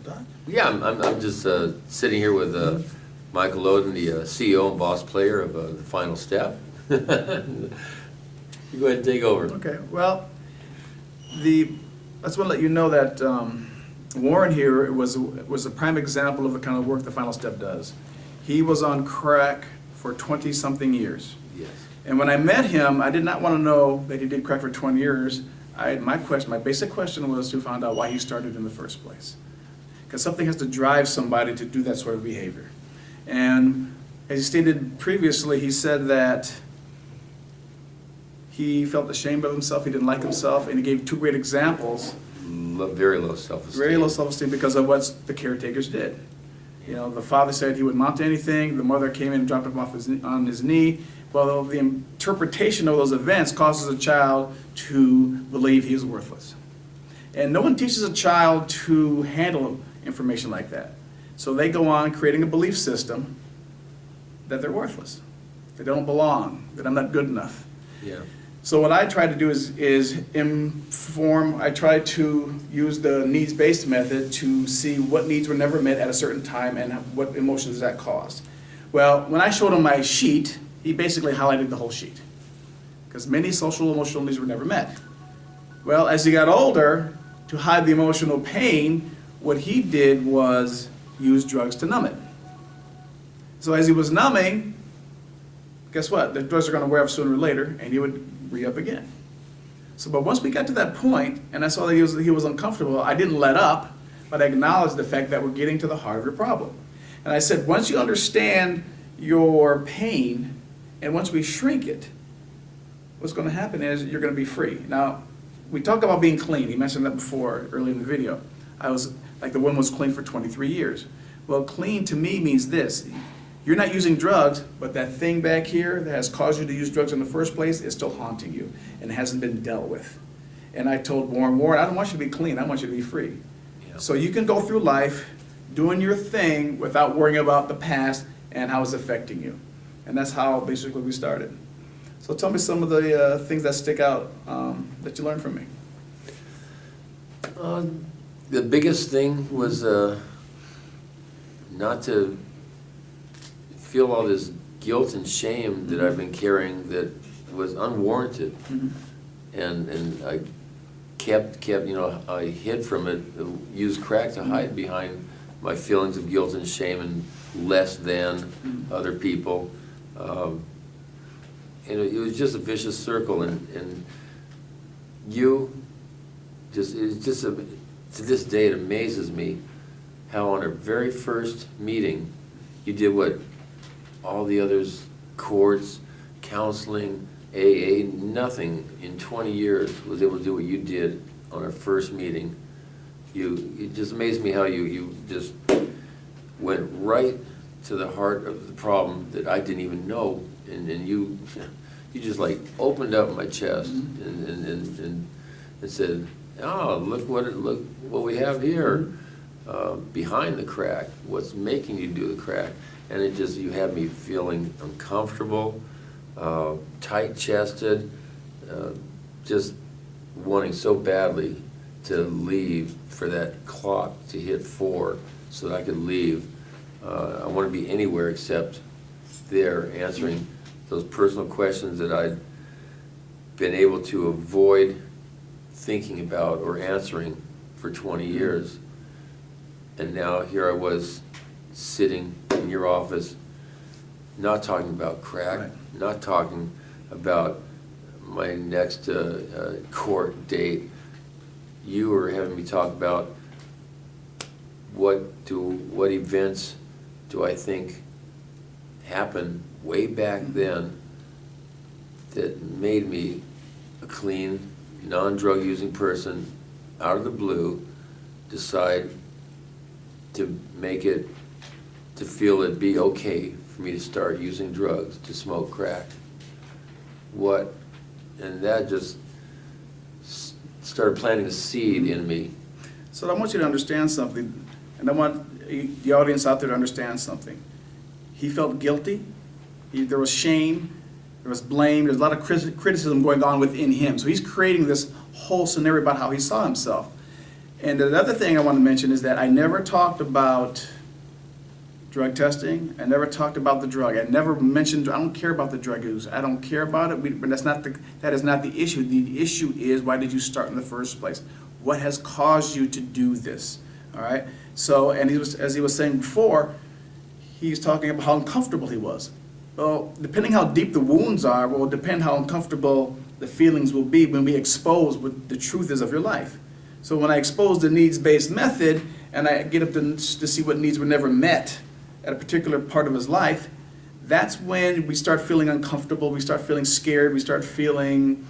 Doc? Yeah, I'm just sitting here with Michael Oden, the CEO and boss player of The Final Step. You go ahead and take over. Okay, well, I just want to let you know that Warren here was a prime example of the kind of work The Final Step does. He was on crack for 20-something years. Yes. And when I met him, I did not want to know that he did crack for 20 years. My basic question was to find out why he started in the first place. Because something has to drive somebody to do that sort of behavior. And as he stated previously, he said that he felt ashamed of himself, he didn't like himself, and he gave two great examples. Very low self-esteem. Very low self-esteem because of what the caretakers did. You know, the father said he would mount to anything, the mother came in and dropped him off on his knee. Well, the interpretation of those events causes a child to believe he is worthless. And no one teaches a child to handle information like that. So they go on creating a belief system that they're worthless, they don't belong, that I'm not good enough. Yeah. So what I try to do is I try to use the needs-based method to see what needs were never met at a certain time and what emotions that caused. Well, when I showed him my sheet, he basically highlighted the whole sheet because many social emotional needs were never met. Well, as he got older, to hide the emotional pain, what he did was use drugs to numb it. So as he was numbing, guess what? The drugs are going to wear off sooner or later, and he would re-up again. So, but once we got to that point, and I saw that he was uncomfortable, I didn't let up, but I acknowledged the fact that we're getting to the heart of your problem. And I said, once you understand your pain, and once we shrink it, what's going to happen is you're going to be free. Now, we talk about being clean. He mentioned that before, early in the video. I was, like the woman was clean for 23 years. Well, clean to me means this. You're not using drugs, but that thing back here that has caused you to use drugs in the first place is still haunting you and hasn't been dealt with. And I told Warren, I don't want you to be clean, I want you to be free. Yeah. So you can go through life doing your thing without worrying about the past and how it's affecting you. And that's how basically we started. So tell me some of the things that stick out that you learned from me. The biggest thing was not to feel all this guilt and shame that I've been carrying that was unwarranted. Mm-hmm. And I kept, I hid from it, used crack to hide behind my feelings of guilt and shame and less than other people. And it was just a vicious circle, and to this day it amazes me how on our very first meeting you did what all the others, courts, counseling, AA, nothing in 20 years was able to do what you did on our first meeting. It just amazed me how you just went right to the heart of the problem that I didn't even know, and you just like opened up my chest and said, oh, look what we have here behind the crack, what's making you do the crack. And you had me feeling uncomfortable, tight-chested, just wanting so badly to leave, for that clock to hit 4 so that I could leave. I want to be anywhere except there, answering those personal questions that I'd been able to avoid thinking about or answering for 20 years. And now here I was sitting in your office, not talking about crack, right, not talking about my next court date. You were having me talk about what events do I think happened way back then that made me a clean, non-drug using person out of the blue decide to feel it'd be okay for me to start using drugs, to smoke crack. And that just started planting a seed in me. So I want you to understand something, and I want the audience out there to understand something. He felt guilty, there was shame, there was blame, there's a lot of criticism going on within him. So he's creating this whole scenario about how he saw himself. And the other thing I want to mention is that I never talked about drug testing. I never talked about the drug. I never mentioned, I don't care about the drug use. I don't care about it, but that is not the issue. The issue is, why did you start in the first place? What has caused you to do this? All right? So, and as he was saying before, he's talking about how uncomfortable he was. Well, depending how deep the wounds are, will depend how uncomfortable the feelings will be when we expose what the truth is of your life. So when I expose the needs-based method, and I get up to see what needs were never met at a particular part of his life, that's when we start feeling uncomfortable, we start feeling scared, we start feeling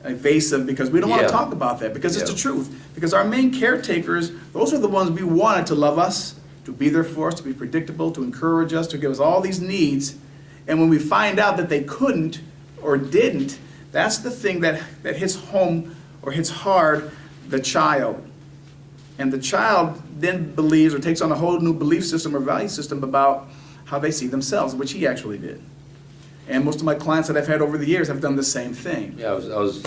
evasive, because we don't want to talk about that, because it's the truth. Because our main caretakers, those are the ones we wanted to love us, to be there for us, to be predictable, to encourage us, to give us all these needs. And when we find out that they couldn't or didn't, that's the thing that hits home or hits hard the child. And the child then believes or takes on a whole new belief system or value system about how they see themselves, which he actually did. And most of my clients that I've had over the years have done the same thing. Yeah, I was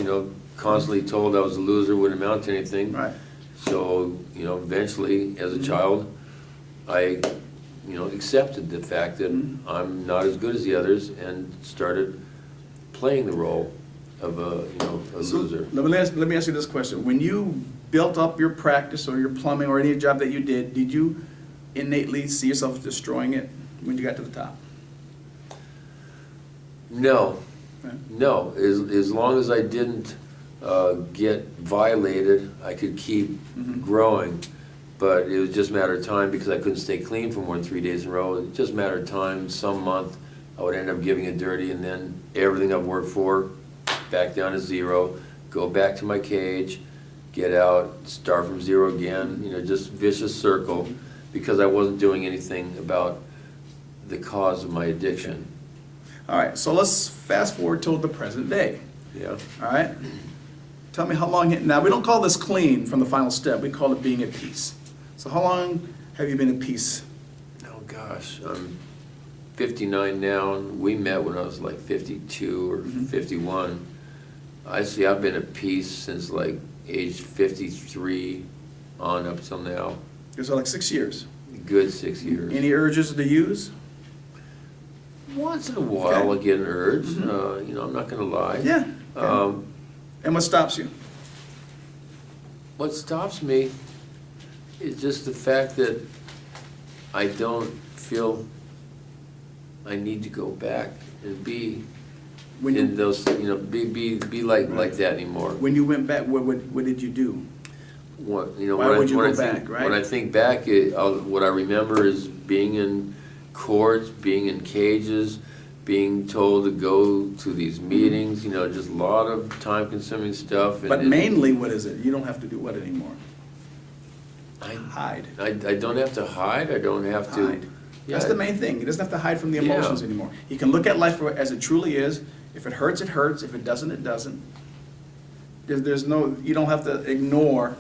constantly told I was a loser, wouldn't amount to anything. Right. So, eventually, as a child, I, accepted the fact that I'm not as good as the others and started playing the role of a loser. Let me ask you this question. When you built up your practice or your plumbing or any job that you did you innately see yourself destroying it when you got to the top? No. Okay. No. As long as I didn't get violated, I could keep growing. But it was just a matter of time, because I couldn't stay clean for more than 3 days in a row. It was just a matter of time. Some month I would end up giving it dirty, and then everything I've worked for, back down to zero, go back to my cage, get out, start from zero again, just vicious circle, because I wasn't doing anything about the cause of my addiction. All right, so let's fast forward till the present day. Yeah. All right? Tell me how long, now we don't call this clean from the final step, we call it being at peace. So how long have you been at peace? Oh gosh, I'm 59 now, and we met when I was like 52 or 51. I've been at peace since like age 53 on up till now. So like 6 years. Good 6 years. Any urges to use? Once in a while Okay. I get an urge, I'm not gonna lie. Yeah. Okay. And what stops you? What stops me is just the fact that I don't feel I need to go back and be When you- in those, be like that anymore. When you went back, what did you do? What, Why would you go back, right? When I think back, what I remember is being in courts, being in cages, being told to go to these meetings, just a lot of time-consuming stuff. But mainly, what is it? You don't have to do what anymore? Hide. I don't have to hide. I don't have to. Hide. Yeah. That's the main thing. He doesn't have to hide from the Yeah. emotions anymore. He can look at life as it truly is. If it hurts, it hurts. If it doesn't, it doesn't. You don't have to ignore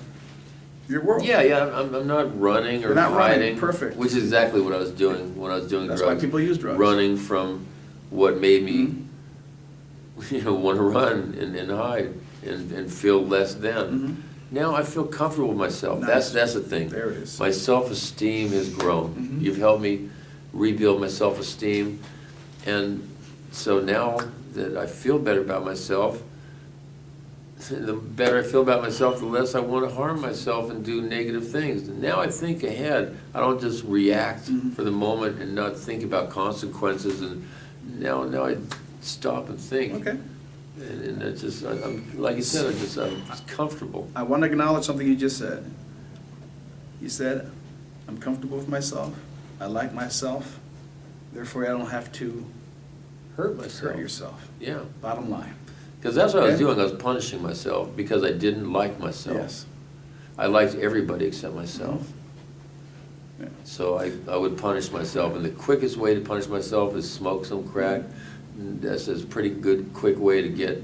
your world. Yeah, I'm not running or You're not running. hiding. Perfect. Which is exactly what I was doing when I was doing That's drugs. why people use drugs. Running from what made me, want to run and hide and feel less than. Now I feel comfortable with myself. Nice. That's the thing. There it is. My self-esteem has grown. You've helped me rebuild my self-esteem, and so now that I feel better about myself, the better I feel about myself, the less I want to harm myself and do negative things. And now I think ahead. I don't just react for the moment and not think about consequences. And now I stop and think. Okay. And it's just, I'm like you said, I'm just comfortable. I want to acknowledge something you just said. You said, I'm comfortable with myself. I like myself. Therefore, I don't have to Hurt myself. hurt yourself. Yeah. Bottom line. Because that's what I was Okay. doing. I was punishing myself because I didn't like myself. Yes. I liked everybody except myself. Yeah. So I would punish myself, and the quickest way to punish myself is smoke some crack. That's a pretty good, quick way to get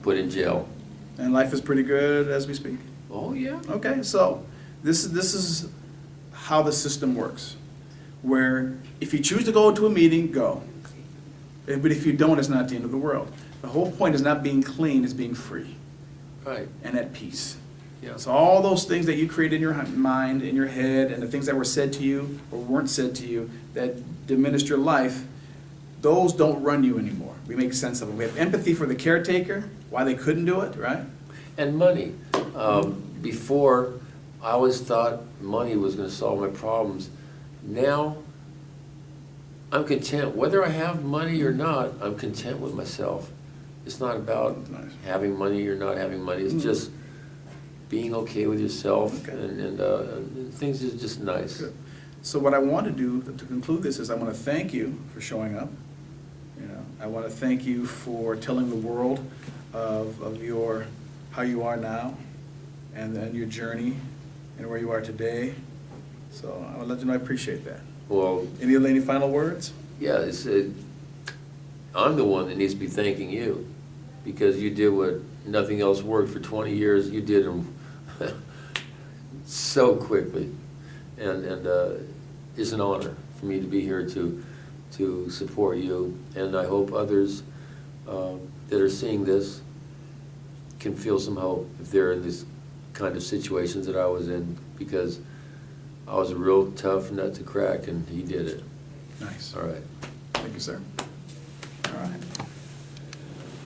put in jail. And life is pretty good as we speak. Oh, yeah. Okay, so this is how the system works. Where if you choose to go to a meeting, go. But if you don't, it's not the end of the world. The whole point is not being clean, it's being free Right. and at peace. Yeah. So all those things that you created in your mind, in your head, and the things that were said to you or weren't said to you that diminished your life, those don't run you anymore. We make sense of them. We have empathy for the caretaker, why they couldn't do it, right? And money. Before, I always thought money was going to solve my problems. Now, I'm content. Whether I have money or not, I'm content with myself. It's not about Nice. having money or not having money. It's just being okay with yourself, Okay. and things is just nice. Good. So what I want to do to conclude this is I want to thank you for showing up. You know, I want to thank you for telling the world of your how you are now, and your journey, and where you are today. So I want to let you know I appreciate that. Well, Any final words? yeah, I'm the one that needs to be thanking you, because you did what nothing else worked for 20 years. You did them so quickly, and it's an honor for me to be here to support you, and I hope others that are seeing this can feel some hope if they're in this kind of situations that I was in, because I was a real tough nut to crack, and he did it. Nice. All right. Thank you, sir. All right.